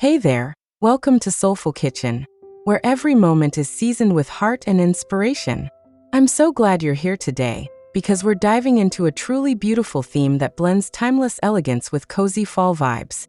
Hey there, welcome to Soulful Kitchen, where every moment is seasoned with heart and inspiration. I'm so glad you're here today, because we're diving into a truly beautiful theme that blends timeless elegance with cozy fall vibes.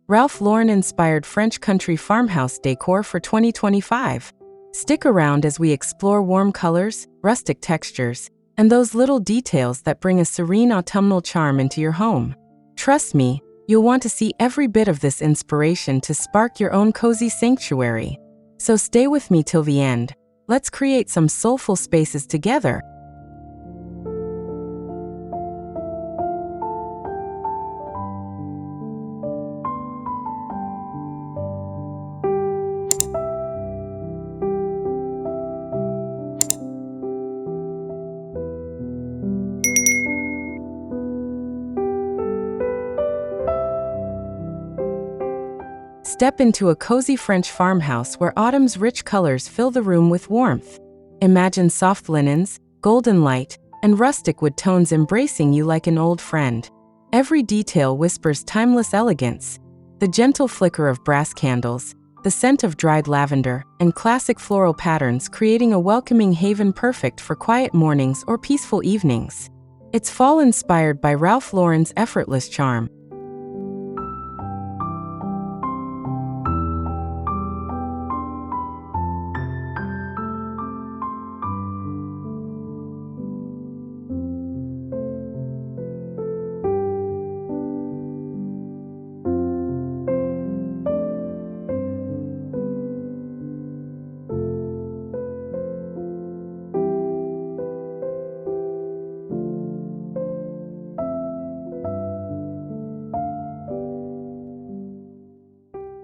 Ralph Lauren-inspired French country farmhouse decor for 2025. Stick around as we explore warm colors, rustic textures, and those little details that bring a serene autumnal charm into your home. Trust me, you'll want to see every bit of this inspiration to spark your own cozy sanctuary. So stay with me till the end. Let's create some soulful spaces together. Step into a cozy French farmhouse where autumn's rich colors fill the room with warmth. Imagine soft linens, golden light, and rustic wood tones embracing you like an old friend. Every detail whispers timeless elegance. The gentle flicker of brass candles, the scent of dried lavender, and classic floral patterns creating a welcoming haven perfect for quiet mornings or peaceful evenings. It's fall inspired by Ralph Lauren's effortless charm.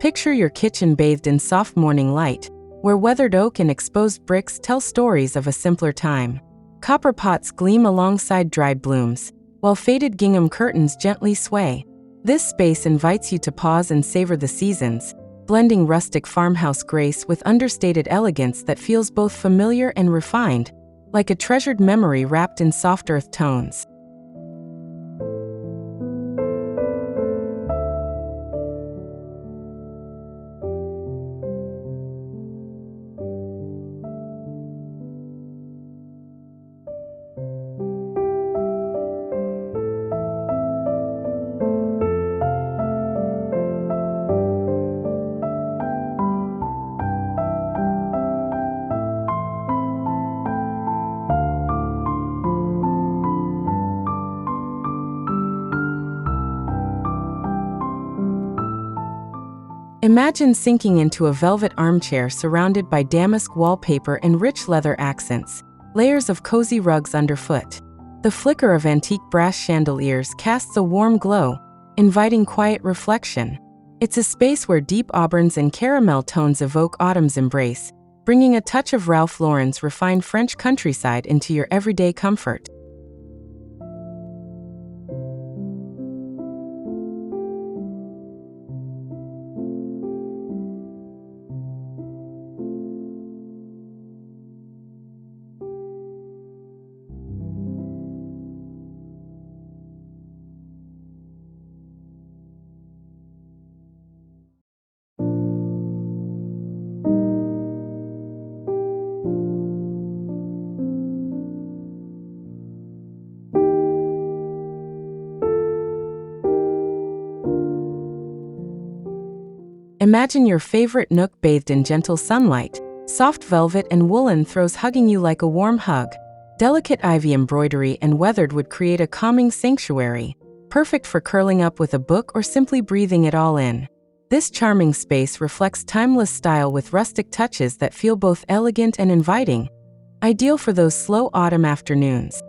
Picture your kitchen bathed in soft morning light, where weathered oak and exposed bricks tell stories of a simpler time. Copper pots gleam alongside dried blooms, while faded gingham curtains gently sway. This space invites you to pause and savor the seasons, blending rustic farmhouse grace with understated elegance that feels both familiar and refined, like a treasured memory wrapped in soft earth tones. Imagine sinking into a velvet armchair surrounded by damask wallpaper and rich leather accents, layers of cozy rugs underfoot. The flicker of antique brass chandeliers casts a warm glow, inviting quiet reflection. It's a space where deep auburns and caramel tones evoke autumn's embrace, bringing a touch of Ralph Lauren's refined French countryside into your everyday comfort. Imagine your favorite nook bathed in gentle sunlight, soft velvet and woolen throws hugging you like a warm hug. Delicate ivy embroidery and weathered wood create a calming sanctuary, perfect for curling up with a book or simply breathing it all in. This charming space reflects timeless style with rustic touches that feel both elegant and inviting, ideal for those slow autumn afternoons.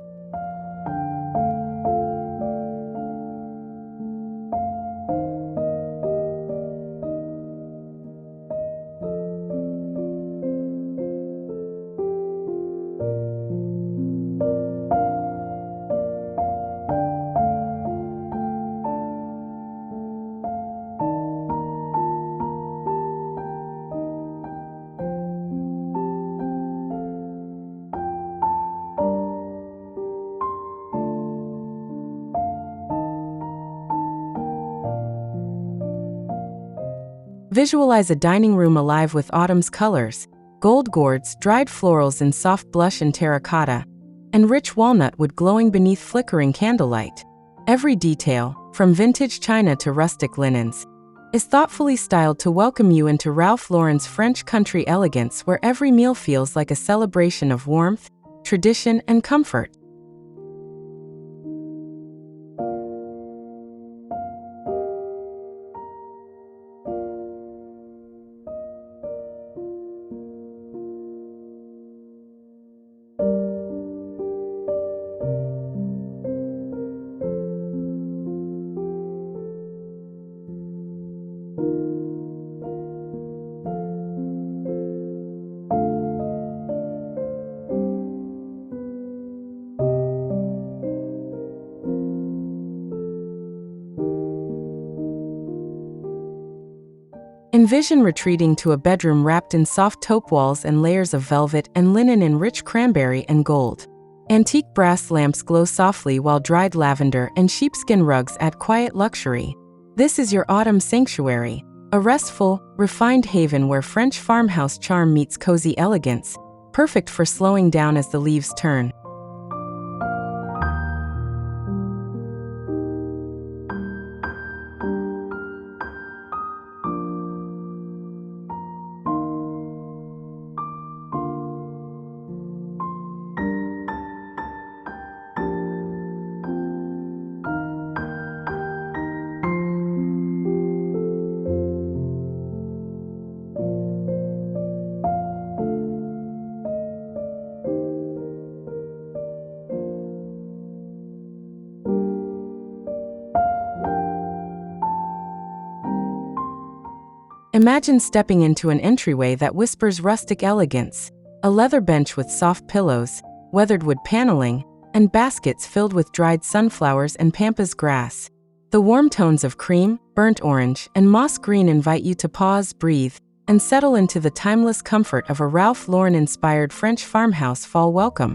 Visualize a dining room alive with autumn's colors: gold gourds, dried florals in soft blush and terracotta, and rich walnut wood glowing beneath flickering candlelight. Every detail, from vintage china to rustic linens, is thoughtfully styled to welcome you into Ralph Lauren's French country elegance, where every meal feels like a celebration of warmth, tradition, and comfort. Envision retreating to a bedroom wrapped in soft taupe walls and layers of velvet and linen in rich cranberry and gold. Antique brass lamps glow softly while dried lavender and sheepskin rugs add quiet luxury. This is your autumn sanctuary, a restful, refined haven where French farmhouse charm meets cozy elegance, perfect for slowing down as the leaves turn. Imagine stepping into an entryway that whispers rustic elegance: a leather bench with soft pillows, weathered wood paneling, and baskets filled with dried sunflowers and pampas grass. The warm tones of cream, burnt orange, and moss green invite you to pause, breathe, and settle into the timeless comfort of a Ralph Lauren-inspired French farmhouse fall welcome.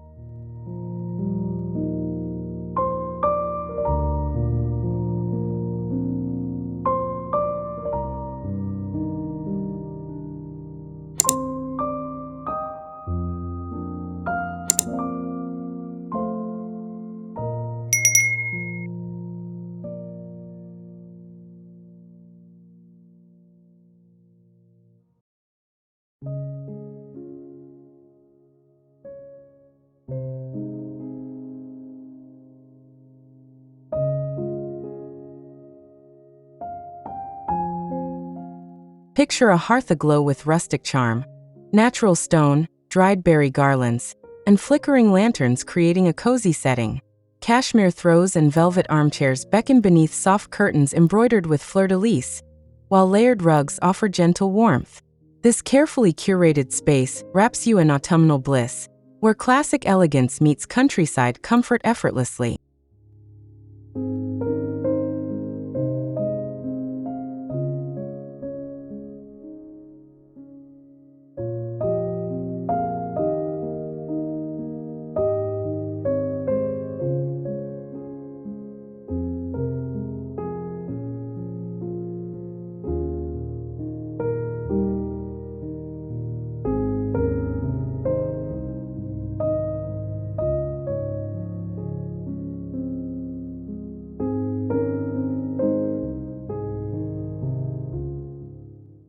Picture a hearth aglow with rustic charm: natural stone, dried berry garlands, and flickering lanterns creating a cozy setting. Cashmere throws and velvet armchairs beckon beneath soft curtains embroidered with fleur-de-lis, while layered rugs offer gentle warmth. This carefully curated space wraps you in autumnal bliss, where classic elegance meets countryside comfort effortlessly.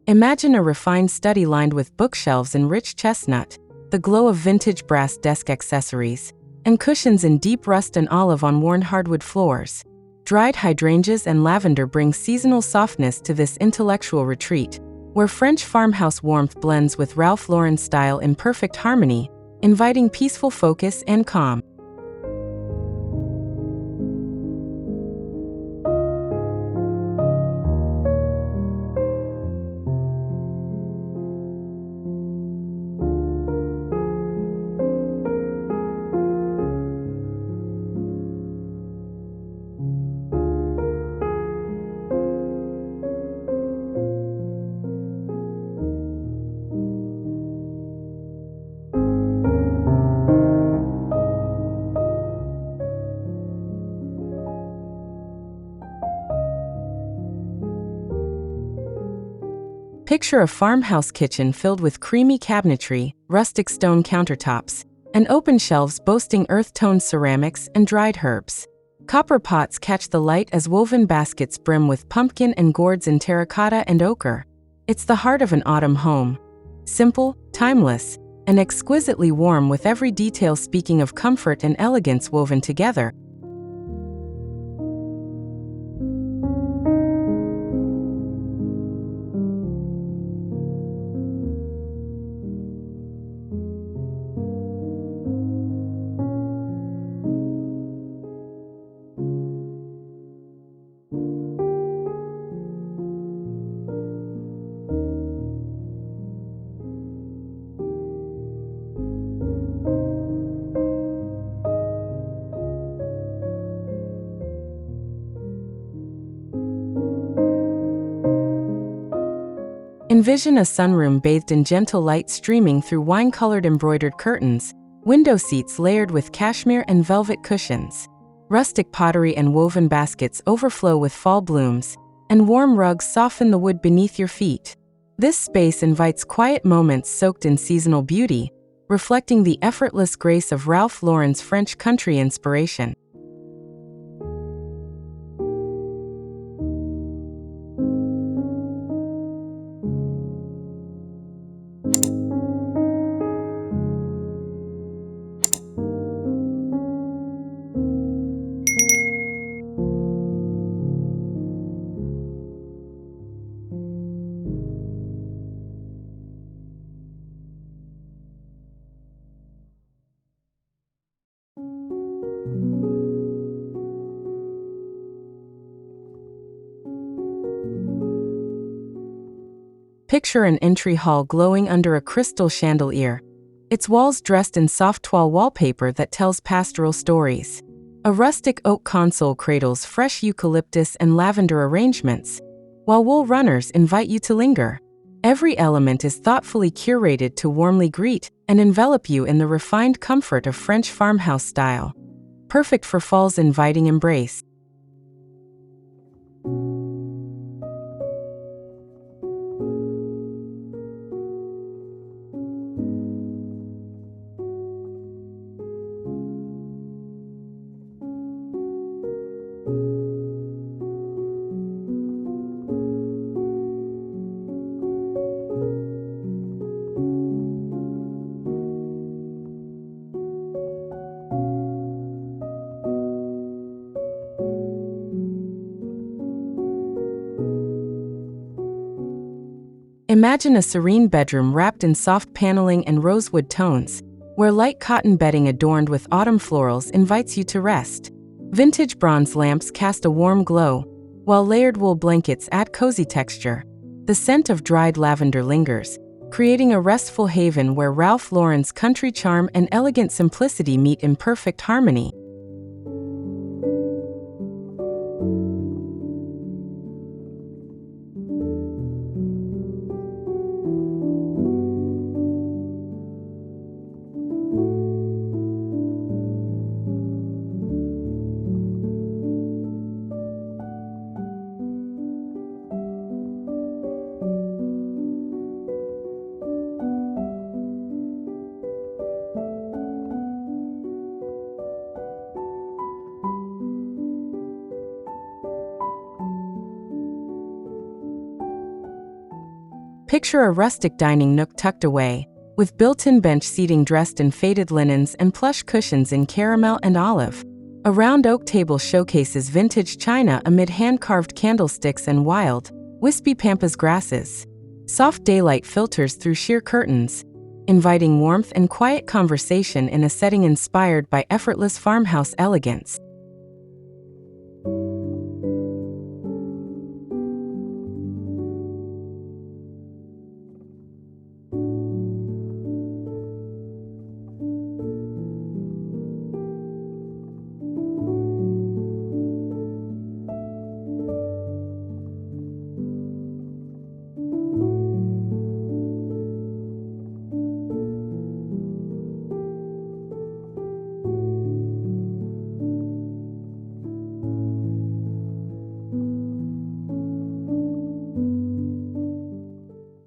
Imagine a refined study lined with bookshelves in rich chestnut, the glow of vintage brass desk accessories, and cushions in deep rust and olive on worn hardwood floors. Dried hydrangeas and lavender bring seasonal softness to this intellectual retreat, where French farmhouse warmth blends with Ralph Lauren style in perfect harmony, inviting peaceful focus and calm. Picture a farmhouse kitchen filled with creamy cabinetry, rustic stone countertops, and open shelves boasting earth-toned ceramics and dried herbs. Copper pots catch the light as woven baskets brim with pumpkin and gourds in terracotta and ochre. It's the heart of an autumn home. Simple, timeless, and exquisitely warm, with every detail speaking of comfort and elegance woven together. Envision a sunroom bathed in gentle light streaming through wine-colored embroidered curtains, window seats layered with cashmere and velvet cushions. Rustic pottery and woven baskets overflow with fall blooms, and warm rugs soften the wood beneath your feet. This space invites quiet moments soaked in seasonal beauty, reflecting the effortless grace of Ralph Lauren's French country inspiration. Picture an entry hall glowing under a crystal chandelier, its walls dressed in soft toile wallpaper that tells pastoral stories. A rustic oak console cradles fresh eucalyptus and lavender arrangements, while wool runners invite you to linger. Every element is thoughtfully curated to warmly greet and envelop you in the refined comfort of French farmhouse style, perfect for fall's inviting embrace. Imagine a serene bedroom wrapped in soft paneling and rosewood tones, where light cotton bedding adorned with autumn florals invites you to rest. Vintage bronze lamps cast a warm glow, while layered wool blankets add cozy texture. The scent of dried lavender lingers, creating a restful haven where Ralph Lauren's country charm and elegant simplicity meet in perfect harmony. Picture a rustic dining nook tucked away, with built-in bench seating dressed in faded linens and plush cushions in caramel and olive. A round oak table showcases vintage china amid hand-carved candlesticks and wild, wispy pampas grasses. Soft daylight filters through sheer curtains, inviting warmth and quiet conversation in a setting inspired by effortless farmhouse elegance.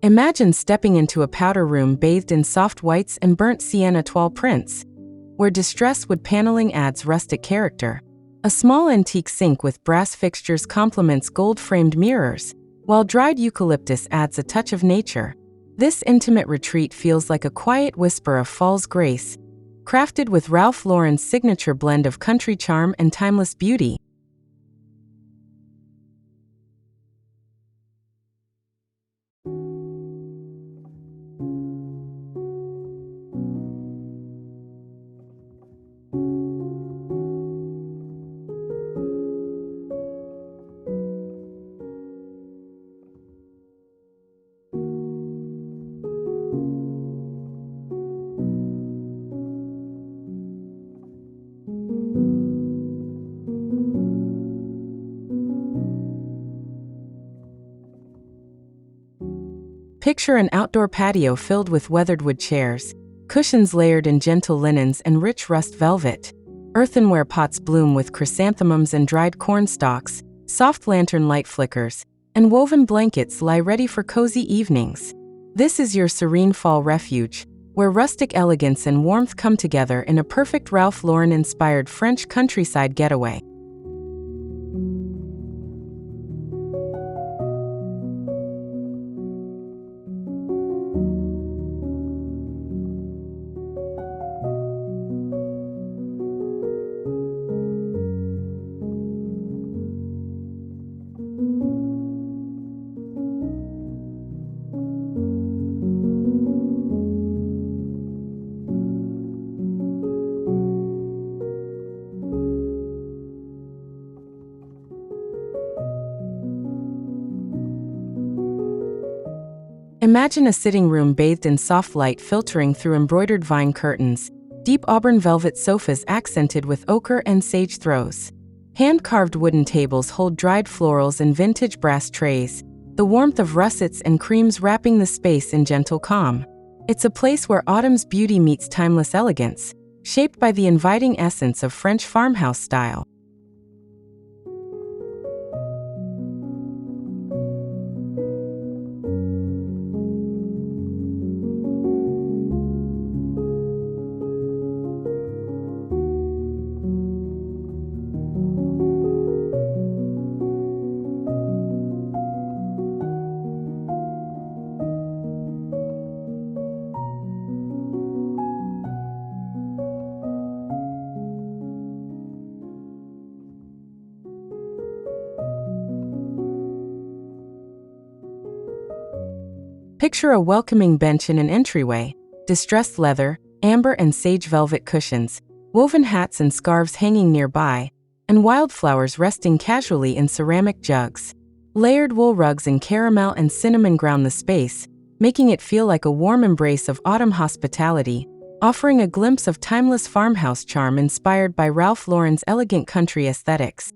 Imagine stepping into a powder room bathed in soft whites and burnt sienna toile prints, where distressed wood paneling adds rustic character. A small antique sink with brass fixtures complements gold-framed mirrors, while dried eucalyptus adds a touch of nature. This intimate retreat feels like a quiet whisper of fall's grace, crafted with Ralph Lauren's signature blend of country charm and timeless beauty. Picture an outdoor patio filled with weathered wood chairs, cushions layered in gentle linens and rich rust velvet. Earthenware pots bloom with chrysanthemums and dried corn stalks, soft lantern light flickers, and woven blankets lie ready for cozy evenings. This is your serene fall refuge, where rustic elegance and warmth come together in a perfect Ralph Lauren-inspired French countryside getaway. Imagine a sitting room bathed in soft light filtering through embroidered vine curtains, deep auburn velvet sofas accented with ochre and sage throws. Hand-carved wooden tables hold dried florals and vintage brass trays, the warmth of russets and creams wrapping the space in gentle calm. It's a place where autumn's beauty meets timeless elegance, shaped by the inviting essence of French farmhouse style. Picture a welcoming bench in an entryway, distressed leather, amber and sage velvet cushions, woven hats and scarves hanging nearby, and wildflowers resting casually in ceramic jugs. Layered wool rugs in caramel and cinnamon ground the space, making it feel like a warm embrace of autumn hospitality, offering a glimpse of timeless farmhouse charm inspired by Ralph Lauren's elegant country aesthetics.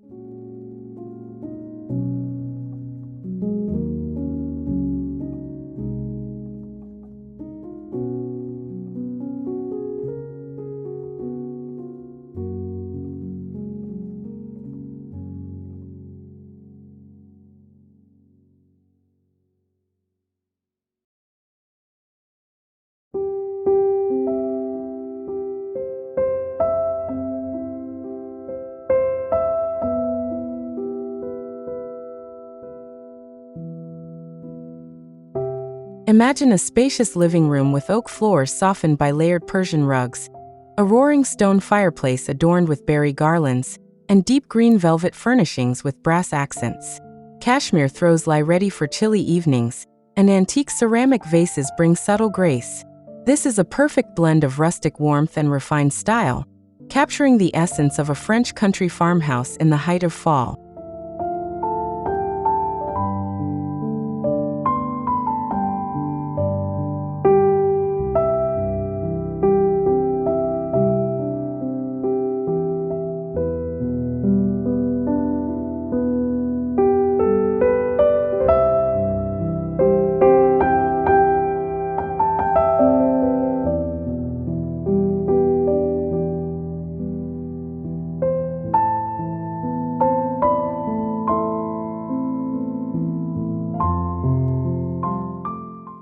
Imagine a spacious living room with oak floors softened by layered Persian rugs, a roaring stone fireplace adorned with berry garlands, and deep green velvet furnishings with brass accents. Cashmere throws lie ready for chilly evenings, and antique ceramic vases bring subtle grace. This is a perfect blend of rustic warmth and refined style, capturing the essence of a French country farmhouse in the height of fall.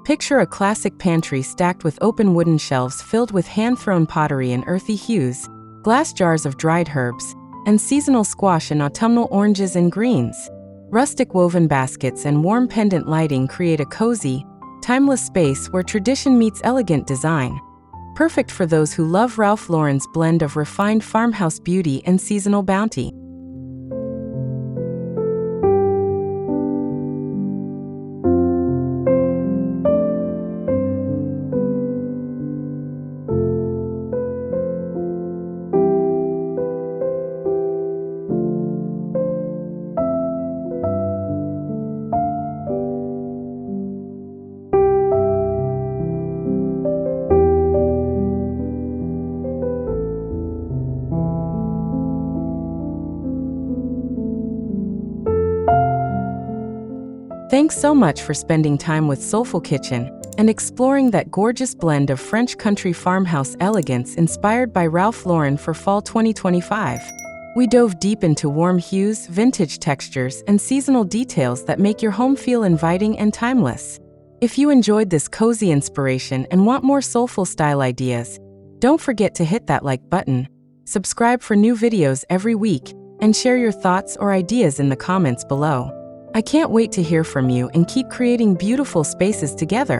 Picture a classic pantry stacked with open wooden shelves filled with hand-thrown pottery in earthy hues, glass jars of dried herbs, and seasonal squash in autumnal oranges and greens. Rustic woven baskets and warm pendant lighting create a cozy, timeless space where tradition meets elegant design. Perfect for those who love Ralph Lauren's blend of refined farmhouse beauty and seasonal bounty. Thanks so much for spending time with Soulful Kitchen and exploring that gorgeous blend of French country farmhouse elegance inspired by Ralph Lauren for fall 2025. We dove deep into warm hues, vintage textures, and seasonal details that make your home feel inviting and timeless. If you enjoyed this cozy inspiration and want more soulful style ideas, don't forget to hit that like button, subscribe for new videos every week, and share your thoughts or ideas in the comments below. I can't wait to hear from you and keep creating beautiful spaces together.